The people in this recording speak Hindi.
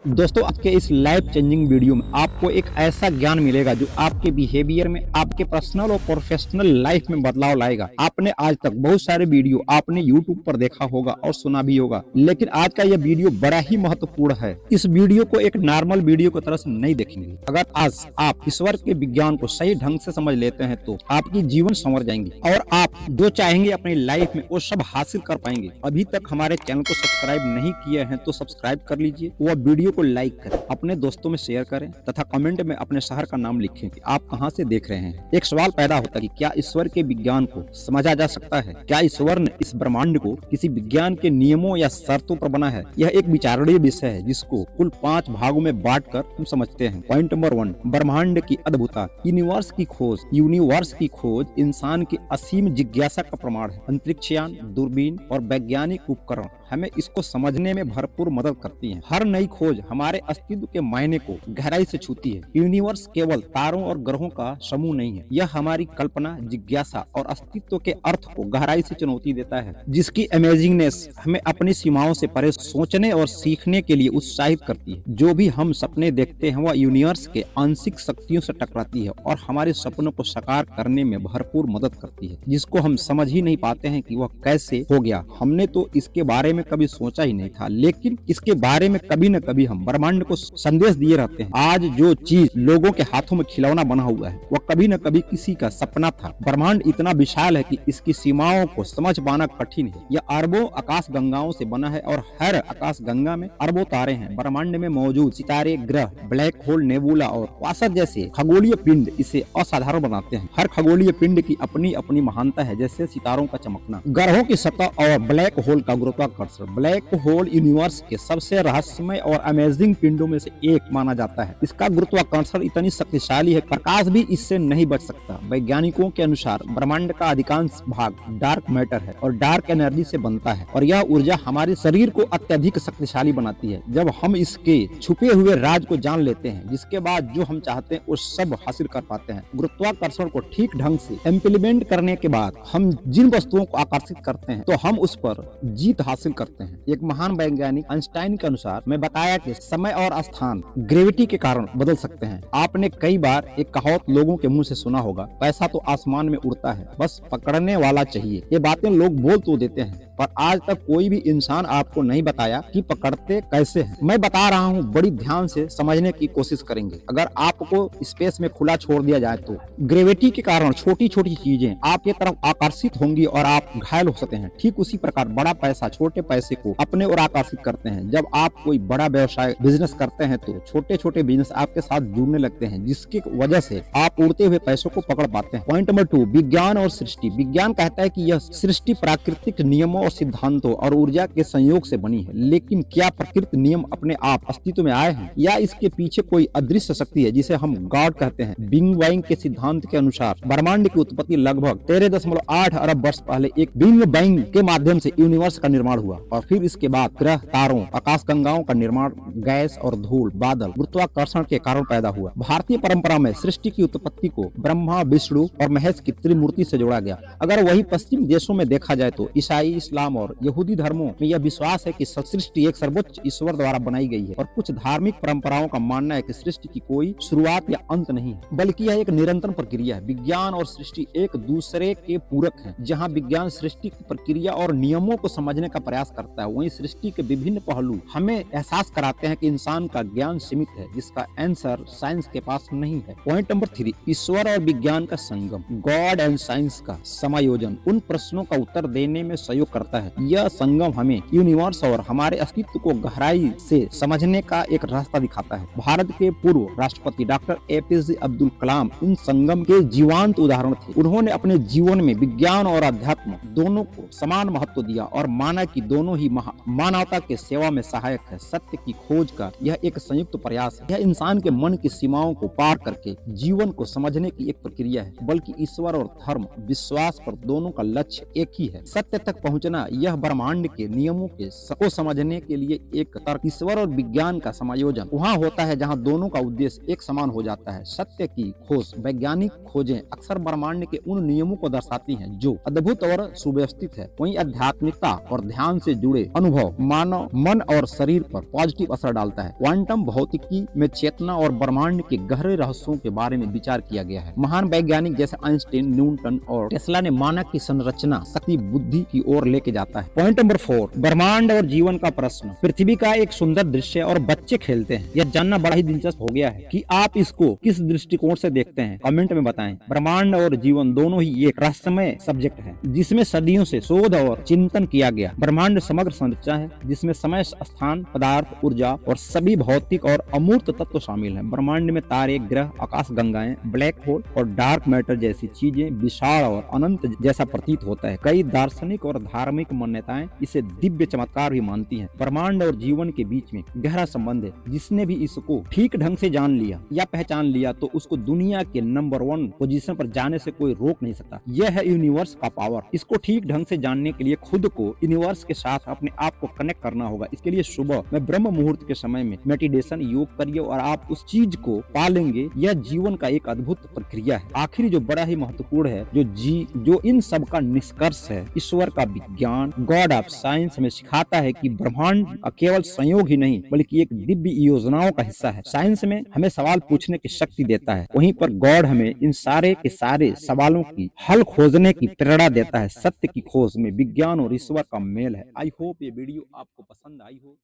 दोस्तों, आज के इस लाइफ चेंजिंग वीडियो में आपको एक ऐसा ज्ञान मिलेगा जो आपके बिहेवियर में, आपके पर्सनल और प्रोफेशनल लाइफ में बदलाव लाएगा। आपने आज तक बहुत सारे वीडियो आपने YouTube पर देखा होगा और सुना भी होगा, लेकिन आज का यह वीडियो बड़ा ही महत्वपूर्ण है। इस वीडियो को एक नॉर्मल वीडियो की तरह से नहीं देखेंगे। अगर आज आप ईश्वर के विज्ञान को सही ढंग से समझ लेते हैं तो आपकी जीवन संवर जाएंगी और आप जो चाहेंगे अपनी लाइफ में वो सब हासिल कर पाएंगे। अभी तक हमारे चैनल को सब्सक्राइब नहीं किए हैं तो सब्सक्राइब कर लीजिए, वह वीडियो को लाइक करें, अपने दोस्तों में शेयर करें तथा कमेंट में अपने शहर का नाम लिखें कि आप कहां से देख रहे हैं। एक सवाल पैदा होता है कि क्या ईश्वर के विज्ञान को समझा जा सकता है? क्या ईश्वर ने इस ब्रह्मांड को किसी विज्ञान के नियमों या शर्तों पर बना है? यह एक विचारणीय विषय है जिसको कुल 5 भागों में बांटकर हम समझते हैं। पॉइंट नंबर 1, ब्रह्मांड की अद्भुतता। यूनिवर्स की खोज इंसान की असीम जिज्ञासा का प्रमाण है। अंतरिक्षयान, दूरबीन और वैज्ञानिक उपकरण हमें इसको समझने में भरपूर मदद करती हैं। हर नई खोज हमारे अस्तित्व के मायने को गहराई से छूती है। यूनिवर्स केवल तारों और ग्रहों का समूह नहीं है, यह हमारी कल्पना, जिज्ञासा और अस्तित्व के अर्थ को गहराई से चुनौती देता है, जिसकी अमेजिंगनेस हमें अपनी सीमाओं से परे सोचने और सीखने के लिए उत्साहित करती है। जो भी हम सपने देखते हैं वह यूनिवर्स के आंशिक शक्तियों से टकराती है और हमारे सपनों को साकार करने में भरपूर मदद करती है, जिसको हम समझ ही नहीं पाते हैं कि वह कैसे हो गया। हमने तो इसके बारे में कभी सोचा ही नहीं था, लेकिन इसके बारे में कभी न कभी हम ब्रह्मांड को संदेश दिए रहते हैं। आज जो चीज लोगों के हाथों में खिलौना बना हुआ है वह कभी न कभी किसी का सपना था। ब्रह्मांड इतना विशाल है कि इसकी सीमाओं को समझ पाना कठिन है। यह अरबों आकाश गंगाओं से बना है और हर आकाश गंगा में अरबों तारे हैं। ब्रह्मांड में मौजूद सितारे, ग्रह, ब्लैक होल, नेबुला और क्वासर जैसे खगोलीय पिंड इसे असाधारण बनाते हैं। हर खगोलीय पिंड की अपनी अपनी महानता है, जैसे सितारों का चमकना, ग्रहों की सतह और ब्लैक होल का गुरुत्वाकर्षण। ब्लैक होल यूनिवर्स के सबसे रहस्यमय और अमेजिंग पिंडों में से एक माना जाता है। इसका गुरुत्वाकर्षण इतनी शक्तिशाली है, प्रकाश भी इससे नहीं बच सकता। वैज्ञानिकों के अनुसार ब्रह्मांड का अधिकांश भाग डार्क मैटर है और डार्क एनर्जी से बनता है, और यह ऊर्जा हमारे शरीर को अत्यधिक शक्तिशाली बनाती है। जब हम इसके छुपे हुए राज को जान लेते हैं, जिसके बाद जो हम चाहते हैं वो सब हासिल कर पाते हैं। गुरुत्वाकर्षण को ठीक ढंग से इम्प्लीमेंट करने के बाद हम जिन वस्तुओं को आकर्षित करते हैं तो हम उस पर जीत हासिल करते हैं। एक महान वैज्ञानिक आइंस्टाइन के अनुसार मैं बताया कि समय और स्थान ग्रेविटी के कारण बदल सकते हैं। आपने कई बार एक कहावत लोगों के मुंह से सुना होगा, पैसा तो आसमान में उड़ता है, बस पकड़ने वाला चाहिए। ये बातें लोग बोल तो देते हैं, पर आज तक कोई भी इंसान आपको नहीं बताया कि पकड़ते कैसे हैं। मैं बता रहा हूँ, बड़ी ध्यान से समझने की कोशिश करेंगे। अगर आपको स्पेस में खुला छोड़ दिया जाए तो ग्रेविटी के कारण छोटी छोटी चीजें आपके तरफ आकर्षित होंगी और आप घायल हो सकते हैं। ठीक उसी प्रकार बड़ा पैसा छोटे पैसे को अपने ओर आकर्षित करते हैं। जब आप कोई बड़ा व्यवसाय बिजनेस करते हैं तो छोटे छोटे बिजनेस आपके साथ जुड़ने लगते हैं, जिसकी वजह से आप उड़ते हुए पैसों को पकड़ पाते हैं। पॉइंट नंबर 2, विज्ञान और सृष्टि। विज्ञान कहता है कि यह सृष्टि प्राकृतिक नियमों और सिद्धांतों और ऊर्जा के संयोग से बनी है, लेकिन क्या प्रकृति नियम अपने आप अस्तित्व में आए हैं या इसके पीछे कोई अदृश्य शक्ति है जिसे हम गॉड कहते हैं? बिग बैंग के सिद्धांत के अनुसार ब्रह्मांड की उत्पत्ति लगभग 13.8 अरब वर्ष पहले एक बिग बैंग के माध्यम से यूनिवर्स का निर्माण हुआ, और फिर इसके बाद ग्रह, तारों, आकाशगंगाओं का निर्माण गैस और धूल, बादल, गुरुत्वाकर्षण के कारण पैदा हुआ। भारतीय परंपरा में सृष्टि की उत्पत्ति को ब्रह्मा, विष्णु और महेश की त्रिमूर्ति से जोड़ा गया। अगर वही पश्चिम देशों में देखा जाए तो ईसाई, इस्लाम और यहूदी धर्मों में यह विश्वास है कि सृष्टि एक सर्वोच्च ईश्वर द्वारा बनाई गई है, और कुछ धार्मिक परंपराओं का मानना है कि सृष्टि की कोई शुरुआत या अंत नहीं है, बल्कि यह एक निरंतर प्रक्रिया है। विज्ञान और सृष्टि एक दूसरे के पूरक हैं। जहाँ विज्ञान सृष्टि की प्रक्रिया और नियमों को समझने का प्रयास करता है, वहीं सृष्टि के विभिन्न पहलू हमें एहसास कराते हैं कि इंसान का ज्ञान सीमित है, जिसका आंसर साइंस के पास नहीं है। पॉइंट नंबर 3, ईश्वर और विज्ञान का संगम। गॉड एंड साइंस का समायोजन उन प्रश्नों का उत्तर देने में सहयोग करता है। यह संगम हमें यूनिवर्स और हमारे अस्तित्व को गहराई से समझने का एक रास्ता दिखाता है। भारत के पूर्व राष्ट्रपति डॉक्टर APJ अब्दुल कलाम इन संगम के जीवंत उदाहरण थे। उन्होंने अपने जीवन में विज्ञान और अध्यात्म दोनों को समान महत्व दिया और माना कि दोनों ही मानवता के सेवा में सहायक है। सत्य की खोज का यह एक संयुक्त प्रयास है। यह इंसान के मन की सीमाओं को पार करके जीवन को समझने की एक प्रक्रिया है, बल्कि ईश्वर और धर्म, विश्वास पर दोनों का लक्ष्य एक ही है। सत्य तक पहुंचने संरचना यह ब्रह्मांड के नियमों को समझने के लिए एक तर्क, ईश्वर और विज्ञान का समायोजन वहाँ होता है जहाँ दोनों का उद्देश्य एक समान हो जाता है। सत्य की खोज, वैज्ञानिक खोजें अक्सर ब्रह्मांड के उन नियमों को दर्शाती हैं जो अद्भुत और सुव्यवस्थित है। वहीं आध्यात्मिकता और ध्यान से जुड़े अनुभव मानव मन और शरीर पर पॉजिटिव असर डालता है। क्वांटम भौतिकी में चेतना और ब्रह्मांड के गहरे रहस्यों के बारे में विचार किया गया है। महान वैज्ञानिक जैसे आइंस्टीन, न्यूटन और टेस्ला ने माना कि संरचना शक्ति बुद्धि की ओर लेके जाता है। पॉइंट नंबर 4, ब्रह्मांड और जीवन का प्रश्न। पृथ्वी का एक सुंदर दृश्य और बच्चे खेलते हैं। यह जानना बड़ा ही दिलचस्प हो गया है कि आप इसको किस दृष्टिकोण से देखते हैं, कमेंट में बताएं। ब्रह्मांड और जीवन दोनों ही एक रहस्यमय सब्जेक्ट है जिसमें सदियों से शोध और चिंतन किया गया। ब्रह्मांड समग्र संरचना है जिसमें समय, स्थान, पदार्थ, ऊर्जा और सभी भौतिक और अमूर्त तत्व शामिल हैं। ब्रह्मांड में तारे, ग्रह, आकाश गंगाएं, ब्लैक होल और डार्क मैटर जैसी चीजें विशाल और अनंत जैसा प्रतीत होता है। कई दार्शनिक और धार्मिक मान्यताएं इसे दिव्य चमत्कार भी मानती हैं। ब्रह्मांड और जीवन के बीच में गहरा संबंध है। जिसने भी इसको ठीक ढंग से जान लिया या पहचान लिया तो उसको दुनिया के नंबर 1 पोजीशन पर जाने से कोई रोक नहीं सकता। यह है यूनिवर्स का पावर। इसको ठीक ढंग से जानने के लिए खुद को यूनिवर्स के साथ अपने आप को कनेक्ट करना होगा। इसके लिए सुबह में ब्रह्म मुहूर्त के समय में मेडिटेशन, योग करिए और आप उस चीज को पालेंगे। यह जीवन का एक अद्भुत प्रक्रिया है। आखिर जो बड़ा ही महत्वपूर्ण है, जो इन सब का निष्कर्ष है, ईश्वर का विज्ञान, गॉड ऑफ साइंस हमें सिखाता है कि ब्रह्मांड केवल संयोग ही नहीं बल्कि एक दिव्य योजनाओं का हिस्सा है। साइंस में हमें सवाल पूछने की शक्ति देता है, वहीं पर गॉड हमें इन सारे के सारे सवालों की हल खोजने की प्रेरणा देता है। सत्य की खोज में विज्ञान और ईश्वर का मेल है। आई होप ये वीडियो आपको पसंद आई हो।